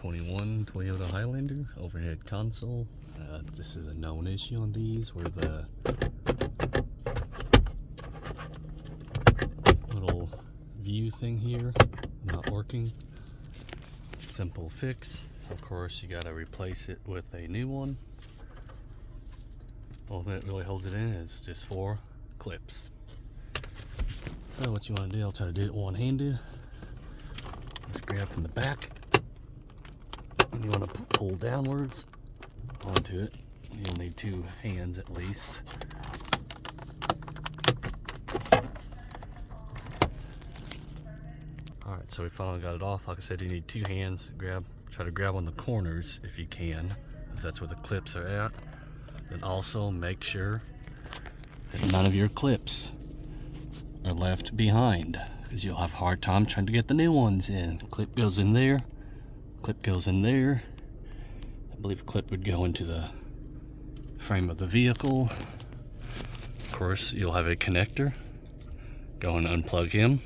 2021 Toyota Highlander overhead console. This is a known issue on these where the little view thing here not working. Simple fix. Of course, you gotta replace it with a new one. All that really holds it in is just 4 clips. So what you want to do, I'll try to do it one-handed. Just grab from the back, and you want to pull downwards onto it. You'll need 2 hands at least. Alright, so we finally got it off. Like I said, you need 2 hands. Try to grab on the corners if you can, because that's where the clips are at. Then also make sure that none of your clips are left behind, because you'll have a hard time trying to get the new ones in. Clip goes in there, clip goes in there. I believe a clip would go into the frame of the vehicle. Of course, you'll have a connector. Go and unplug him.